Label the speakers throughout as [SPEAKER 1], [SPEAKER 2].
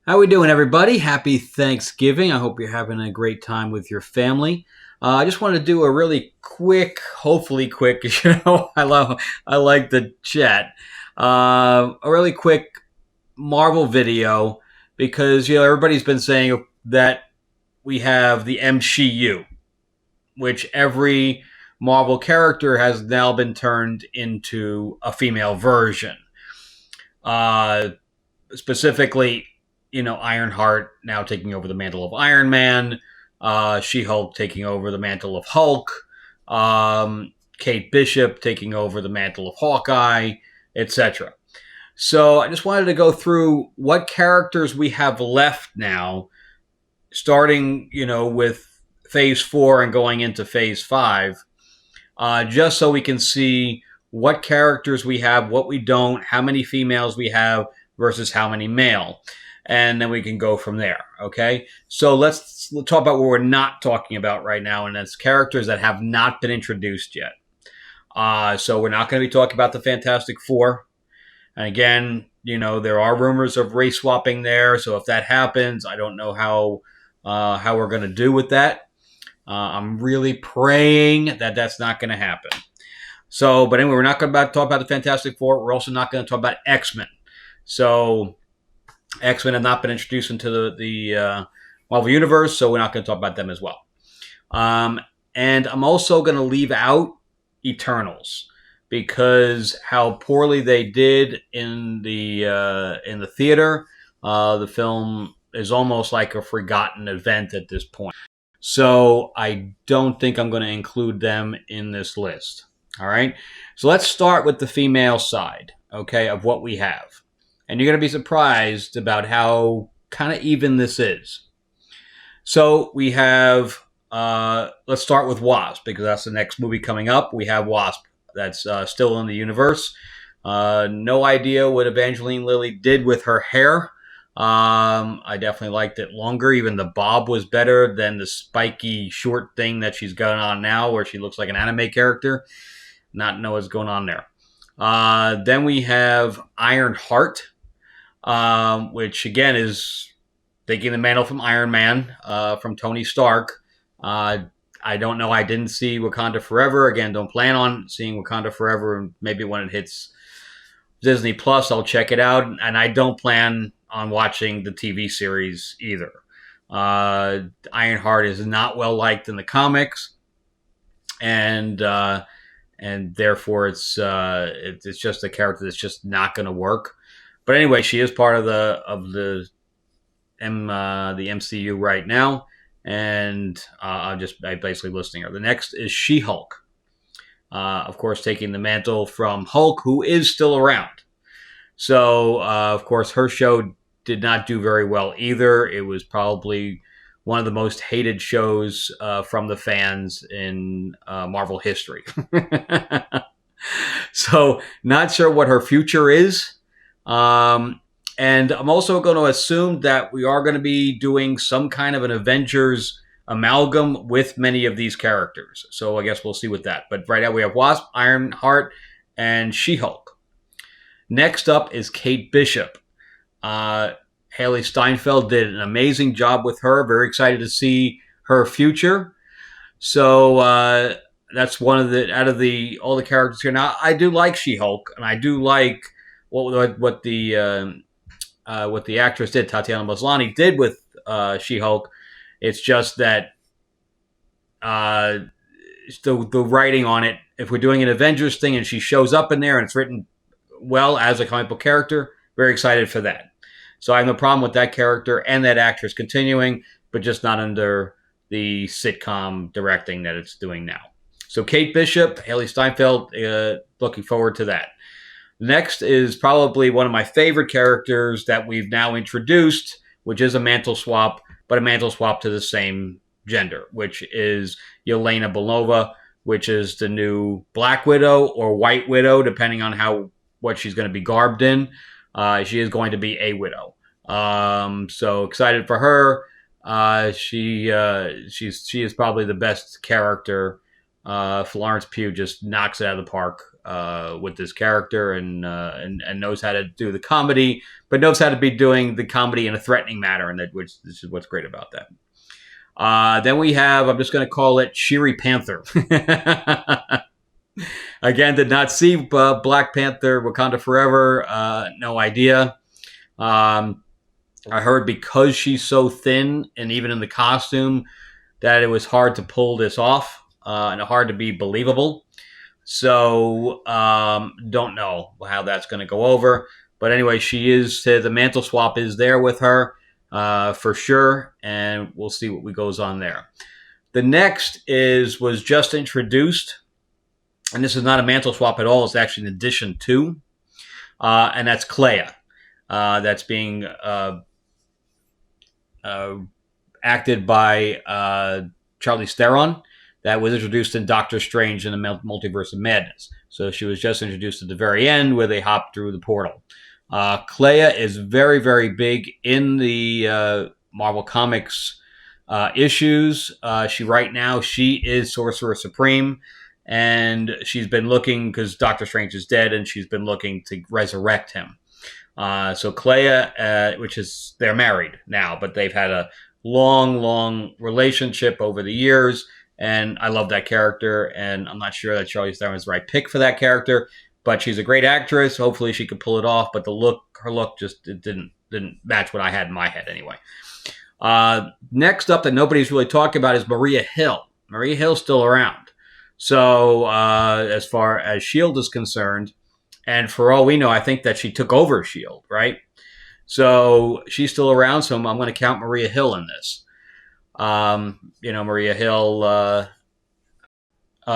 [SPEAKER 1] How we doing, everybody? Happy Thanksgiving. I hope you're having a great time with your family. I just wanted to do a really quick, hopefully quick, I like the chat. A really quick Marvel video because, everybody's been saying that we have the MCU, which every Marvel character has now been turned into a female version. Specifically, Ironheart now taking over the mantle of Iron Man, She-Hulk taking over the mantle of Hulk, Kate Bishop taking over the mantle of Hawkeye, etc. So I just wanted to go through what characters we have left now, starting, with Phase 4 and going into Phase 5, just so we can see what characters we have, what we don't, how many females we have versus how many male. And then we can go from there, okay? So let's talk about what we're not talking about right now, and that's characters that have not been introduced yet. So we're not going to be talking about the Fantastic Four. And again, there are rumors of race swapping there, so if that happens, I don't know how we're going to do with that. I'm really praying that that's not going to happen. So, but anyway, we're not going to talk about the Fantastic Four. We're also not going to talk about X-Men. So X-Men have not been introduced into the Marvel Universe, so we're not going to talk about them as well. And I'm also going to leave out Eternals because how poorly they did in the theater. The film is almost like a forgotten event at this point. So I don't think I'm going to include them in this list. All right. So let's start with the female side, okay, of what we have. And you're going to be surprised about how kind of even this is. So we have, let's start with Wasp, because that's the next movie coming up. We have Wasp that's still in the universe. No idea what Evangeline Lilly did with her hair. I definitely liked it longer. Even the bob was better than the spiky short thing that she's got on now, where she looks like an anime character. Not know what's going on there. Then we have Ironheart, which again is taking the mantle from Iron Man, from Tony Stark. I don't know. I didn't see Wakanda Forever. Again, don't plan on seeing Wakanda Forever. Maybe when it hits Disney Plus, I'll check it out. And I don't plan on watching the TV series either. Ironheart is not well liked in the comics, and therefore it's just a character that's just not going to work. But anyway, she is part of the MCU right now, and I'm basically listing her. The next is She-Hulk, of course, taking the mantle from Hulk, who is still around. So of course, her show did not do very well either. It was probably one of the most hated shows from the fans in Marvel history. So not sure what her future is. And I'm also going to assume that we are going to be doing some kind of an Avengers amalgam with many of these characters. So I guess we'll see with that. But right now we have Wasp, Ironheart, and She-Hulk. Next up is Kate Bishop. Haley Steinfeld did an amazing job with her. Very excited to see her future. So that's one of all the characters here. Now I do like She-Hulk, and I do like what the actress did, Tatiana Maslany, did with She-Hulk. It's just that the writing on it, if we're doing an Avengers thing and she shows up in there and it's written well as a comic book character, very excited for that. So I have no problem with that character and that actress continuing, but just not under the sitcom directing that it's doing now. So Kate Bishop, Haley Steinfeld, looking forward to that. Next is probably one of my favorite characters that we've now introduced, which is a mantle swap, but a mantle swap to the same gender, which is Yelena Belova, which is the new Black Widow or White Widow, depending on what she's going to be garbed in. She is going to be a widow. So excited for her. She is probably the best character. Florence Pugh just knocks it out of the park with this character, and knows how to do the comedy, but knows how to be doing the comedy in a threatening manner, and which this is what's great about that. Then we have, I'm just going to call it Shiri Panther. Again, did not see Black Panther, Wakanda Forever. No idea. I heard because she's so thin, and even in the costume, that it was hard to pull this off and hard to be believable. So don't know how that's going to go over. But anyway, she is, the mantle swap is there with her for sure, and we'll see what goes on there. The next was just introduced, and this is not a mantle swap at all. It's actually an addition to, and that's Clea. That's being acted by Charlize Theron. That was introduced in Doctor Strange in the Multiverse of Madness. So she was just introduced at the very end where they hop through the portal. Clea is very, very big in the Marvel Comics issues. Right now, she is Sorcerer Supreme, and she's been looking, because Doctor Strange is dead, and she's been looking to resurrect him. So Clea, they're married now, but they've had a long, long relationship over the years, and I love that character, and I'm not sure that Charlize Theron is the right pick for that character, but she's a great actress. Hopefully she could pull it off, but her look just didn't match what I had in my head anyway. Next up that nobody's really talking about is Maria Hill. Maria Hill's still around. So as far as S.H.I.E.L.D. is concerned, and for all we know, I think that she took over S.H.I.E.L.D., right? So she's still around, so I'm going to count Maria Hill in this. Maria Hill,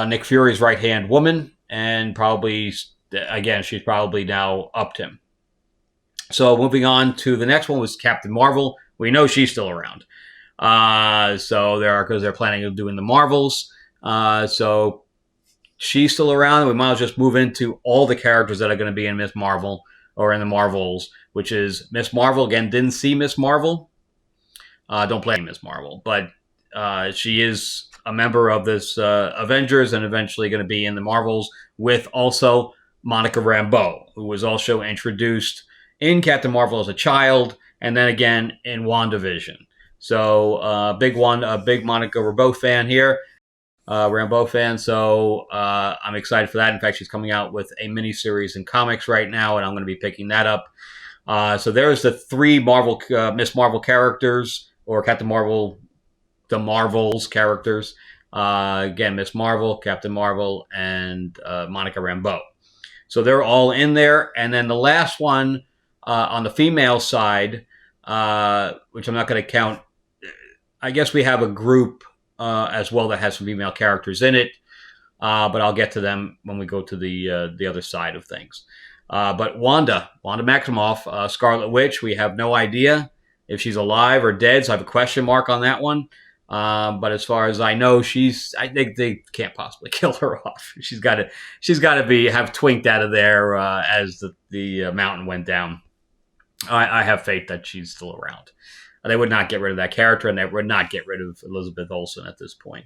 [SPEAKER 1] Nick Fury's right-hand woman, and probably, again, she's probably now upped him. So moving on to the next one was Captain Marvel. We know she's still around. Because they're planning on doing the Marvels. So she's still around. We might as well just move into all the characters that are going to be in Miss Marvel or in the Marvels, which is Miss Marvel. Again, didn't see Miss Marvel. Don't play Miss Marvel, but she is a member of this Avengers and eventually going to be in the Marvels with also Monica Rambeau, who was also introduced in Captain Marvel as a child and then again in WandaVision. So a big Monica Rambeau fan here. Rambeau fan, so I'm excited for that. In fact, she's coming out with a miniseries in comics right now, and I'm going to be picking that up. So there's the three Miss Marvel characters, or Captain Marvel, the Marvels characters. Again, Miss Marvel, Captain Marvel, and Monica Rambeau. So they're all in there. And then the last one on the female side, which I'm not going to count, I guess we have a group as well that has some female characters in it, but I'll get to them when we go to the other side of things. But Wanda Maximoff, Scarlet Witch, we have no idea if she's alive or dead, so I have a question mark on that one. But as far as I know, I think they can't possibly kill her off. She's got to have twinked out of there as the mountain went down. I have faith that she's still around. They would not get rid of that character, and they would not get rid of Elizabeth Olsen at this point.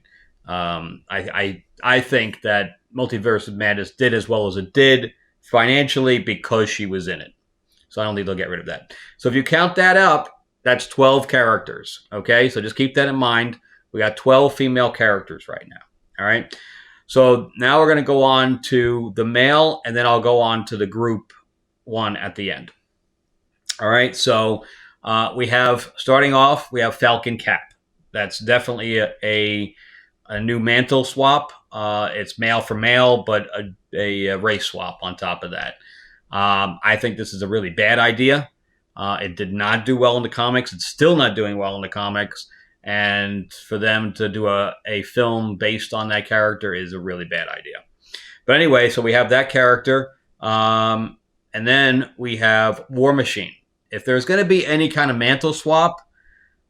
[SPEAKER 1] I think that Multiverse of Madness did as well as it did financially because she was in it. So I don't think they'll get rid of that. So if you count that up, that's 12 characters. Okay, so just keep that in mind. We got 12 female characters right now. All right. So now we're going to go on to the male, and then I'll go on to the group one at the end. All right. So starting off, we have Falcon Cap. That's definitely a new mantle swap. It's male for male, but a race swap on top of that. I think this is a really bad idea. It did not do well in the comics. It's still not doing well in the comics. And for them to do a film based on that character is a really bad idea. But anyway, so we have that character. And then we have War Machine. If there's going to be any kind of mantle swap,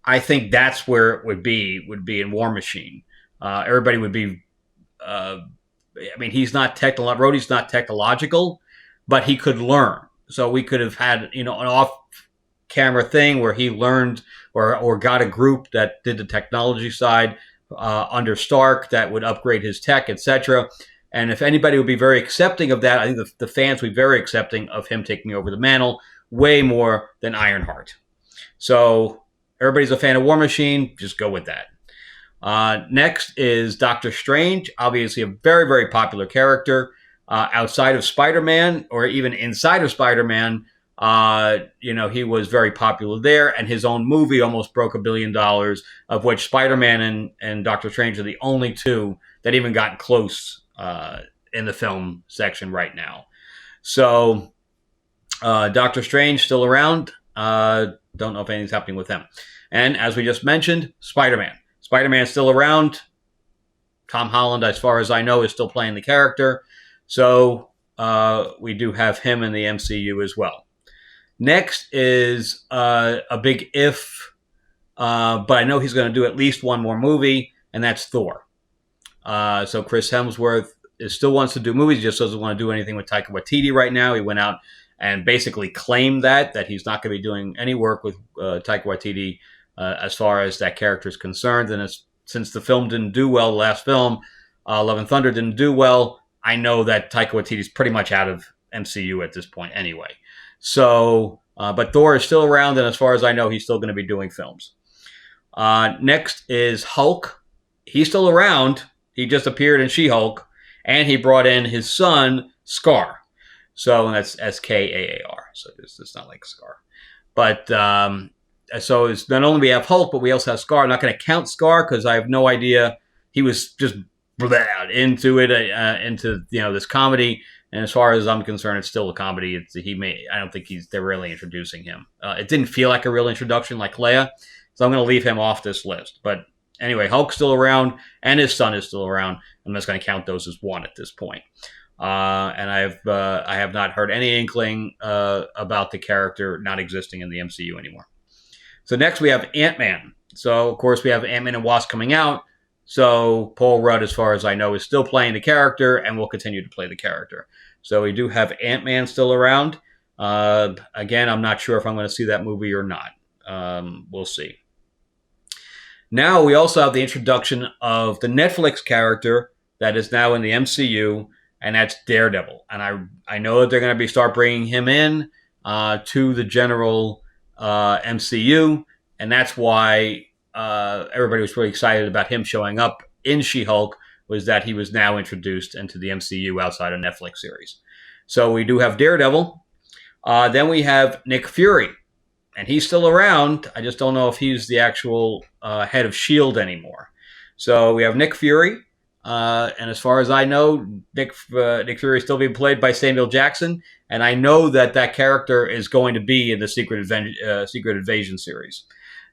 [SPEAKER 1] I think that's where it would be in War Machine. Everybody would be, he's not Rhodey's not technological, but he could learn. So we could have had, an off-camera thing where he learned or got a group that did the technology side under Stark that would upgrade his tech, etc. And if anybody would be very accepting of that, I think the fans would be very accepting of him taking over the mantle way more than Ironheart. So everybody's a fan of War Machine. Just go with that. Next is Doctor Strange, obviously a very, very popular character outside of Spider-Man or even inside of Spider-Man. He was very popular there, and his own movie almost broke $1 billion, of which Spider-Man and Doctor Strange are the only two that even got close in the film section right now. So Doctor Strange still around. Don't know if anything's happening with him. And as we just mentioned, Spider-Man. Spider-Man's still around. Tom Holland, as far as I know, is still playing the character. So we do have him in the MCU as well. Next is a big if, but I know he's going to do at least one more movie, and that's Thor. So Chris Hemsworth still wants to do movies, he just doesn't want to do anything with Taika Waititi right now. He went out and basically claimed that he's not going to be doing any work with Taika Waititi as far as that character is concerned. And since the film didn't do well, the last film, Love and Thunder, didn't do well, I know that Taika Waititi is pretty much out of MCU at this point anyway. So, but Thor is still around, and as far as I know, he's still going to be doing films. Next is Hulk. He's still around. He just appeared in She-Hulk, and he brought in his son, Scar. So that's Skaar. So it's not like Scar. But so it's not only we have Hulk, but we also have Scar. I'm not going to count Scar because I have no idea. He was just into it, into this comedy. And as far as I'm concerned, it's still a comedy. I don't think they're really introducing him. It didn't feel like a real introduction like Leia, so I'm going to leave him off this list. But anyway, Hulk's still around, and his son is still around. I'm just going to count those as one at this point. And I have not heard any inkling about the character not existing in the MCU anymore. So next we have Ant-Man. So of course we have Ant-Man and Wasp coming out. So Paul Rudd, as far as I know, is still playing the character and will continue to play the character. So we do have Ant-Man still around. Again, I'm not sure if I'm going to see that movie or not. We'll see. Now we also have the introduction of the Netflix character that is now in the MCU, and that's Daredevil. And I know that they're going to start bringing him in to the general MCU, and that's why everybody was really excited about him showing up in She-Hulk, was that he was now introduced into the MCU outside of Netflix series. So we do have Daredevil. Then we have Nick Fury, and he's still around. I just don't know if he's the actual head of S.H.I.E.L.D. anymore. So we have Nick Fury, and as far as I know, Nick Fury is still being played by Samuel Jackson, and I know that character is going to be in the Secret Invasion series.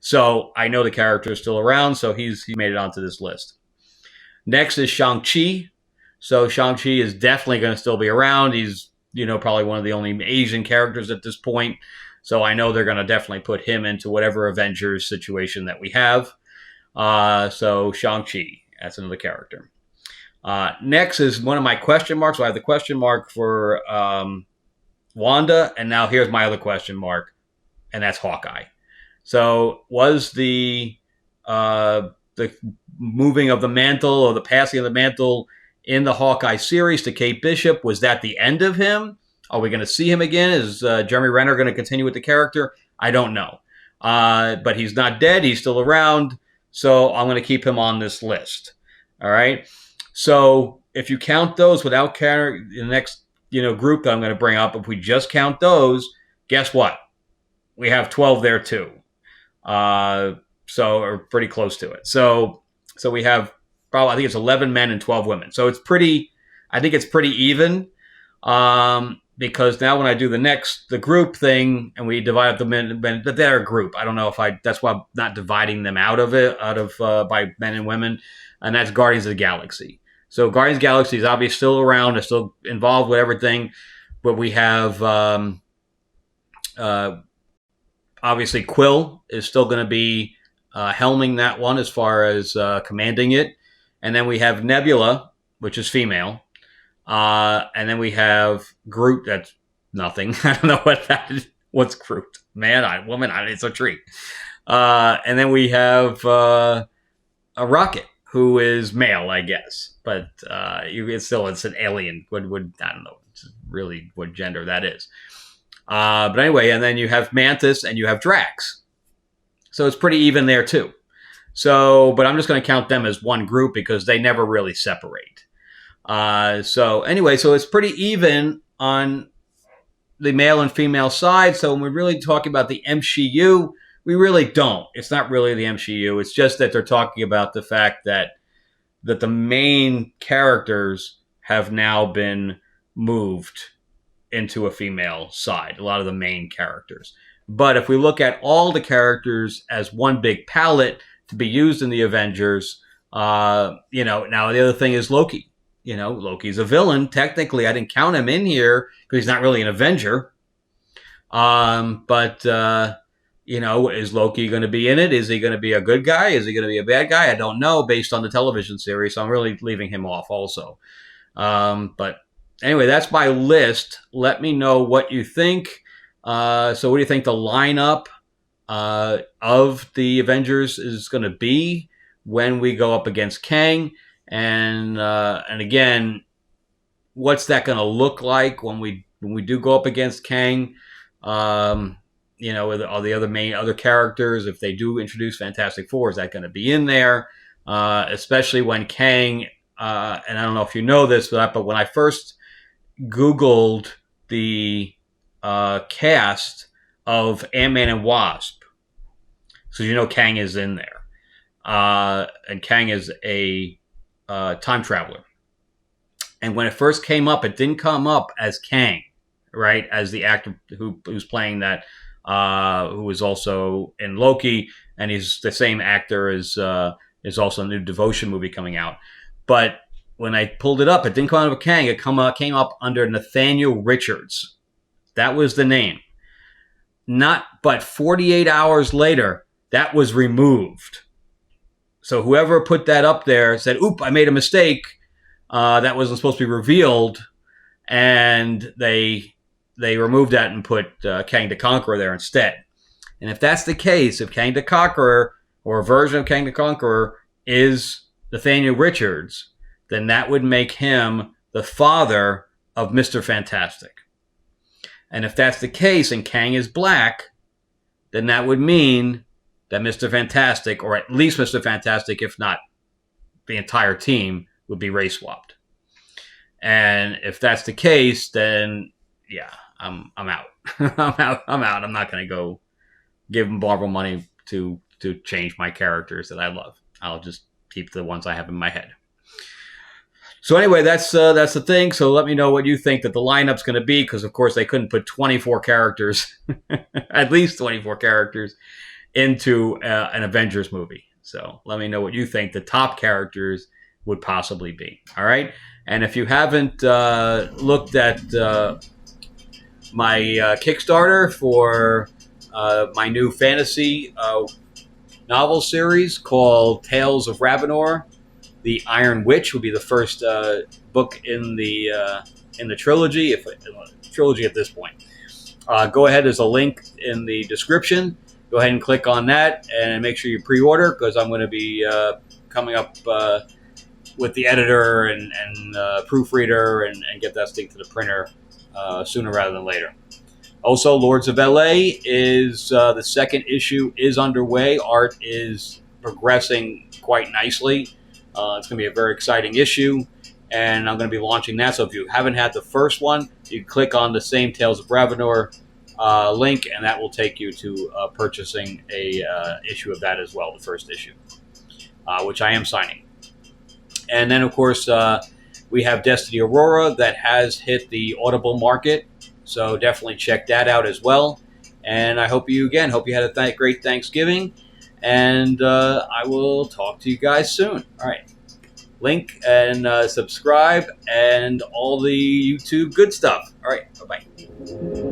[SPEAKER 1] So I know the character is still around, so he made it onto this list. Next is Shang-Chi. So Shang-Chi is definitely going to still be around. He's, probably one of the only Asian characters at this point. So I know they're going to definitely put him into whatever Avengers situation that we have. So Shang-Chi, that's another character. Next is one of my question marks. So I have the question mark for Wanda, and now here's my other question mark, and that's Hawkeye. So was the moving of the mantle or the passing of the mantle in the Hawkeye series to Kate Bishop, was that the end of him? Are we going to see him again? Is Jeremy Renner going to continue with the character? I don't know. But he's not dead. He's still around. So I'm going to keep him on this list. All right. So if you count those without counting the next group that I'm going to bring up, if we just count those, guess what? We have 12 there too. So we're pretty close to it. So we have probably, I think it's 11 men and 12 women. So I think it's pretty even. Because now when I do the group thing and we divide up the men, but they're a group. I don't know that's why I'm not dividing them out of by men and women. And that's Guardians of the Galaxy. So Guardians of the Galaxy is obviously still around. They're still involved with everything. But we have, obviously Quill is still going to be helming that one as far as commanding it. And then we have Nebula, which is female. And then we have Groot. That's nothing. I don't know what that is. What's Groot? Woman, it's a tree. And then we have a Rocket, who is male, I guess, but it's an alien. Would I don't know really what gender that is. But anyway, and then you have Mantis and you have Drax, so it's pretty even there too. So, but I'm just going to count them as one group because they never really separate. So anyway, so it's pretty even on the male and female side. So when we're really talking about the MCU, we really don't. It's not really the MCU. It's just that they're talking about the fact that the main characters have now been moved into a female side. A lot of the main characters. But if we look at all the characters as one big palette to be used in the Avengers, now the other thing is Loki. Loki's a villain. Technically, I didn't count him in here because he's not really an Avenger. But is Loki going to be in it? Is he going to be a good guy? Is he going to be a bad guy? I don't know based on the television series. So I'm really leaving him off also. But anyway, that's my list. Let me know what you think. So what do you think the lineup of the Avengers is going to be when we go up against Kang? And again, what's that going to look like when we do go up against Kang? With all the other characters, if they do introduce Fantastic Four, is that going to be in there? Especially when Kang, and I don't know if you know this, but when I first Googled the cast of Ant-Man and Wasp, so Kang is in there, and Kang is a time traveler. And when it first came up, it didn't come up as Kang, right? As the actor who's playing that, who was also in Loki, and he's the same actor as is also a new Devotion movie coming out. But when I pulled it up, it didn't come out of Kang. It came up under Nathaniel Richards. That was the name. But 48 hours later, that was removed. So whoever put that up there said, "Oop, I made a mistake. That wasn't supposed to be revealed," and they removed that and put Kang the Conqueror there instead. And if that's the case, if Kang the Conqueror or a version of Kang the Conqueror is Nathaniel Richards, then that would make him the father of Mr. Fantastic. And if that's the case and Kang is black, then that would mean that Mr. Fantastic, or at least Mr. Fantastic, if not the entire team, would be race swapped. And if that's the case, then yeah, I'm out. I'm out. I'm not going to go give Marvel money to change my characters that I love. I'll just keep the ones I have in my head. So anyway, that's the thing. So let me know what you think that the lineup's going to be, because of course they couldn't put 24 characters, at least 24 characters, into an Avengers movie. So let me know what you think the top characters would possibly be. All right. And if you haven't looked at my Kickstarter for my new fantasy novel series called Tales of Ravenor, The Iron Witch will be the first book in the trilogy, trilogy at this point. Go ahead, there's a link in the description. Go ahead and click on that and make sure you pre-order, because I'm going to be coming up with the editor and proofreader and get that thing to the printer sooner rather than later. Also, Lords of LA is the second issue is underway. Art is progressing quite nicely. It's going to be a very exciting issue, and I'm going to be launching that. So if you haven't had the first one, you can click on the same Tales of Ravenor link, and that will take you to purchasing a issue of that as well, the first issue, which I am signing. And then, of course, we have Destiny Aurora that has hit the Audible market, so definitely check that out as well. And I hope you had a great Thanksgiving, and I will talk to you guys soon. All right. Link and subscribe and all the YouTube good stuff. All right. Bye-bye.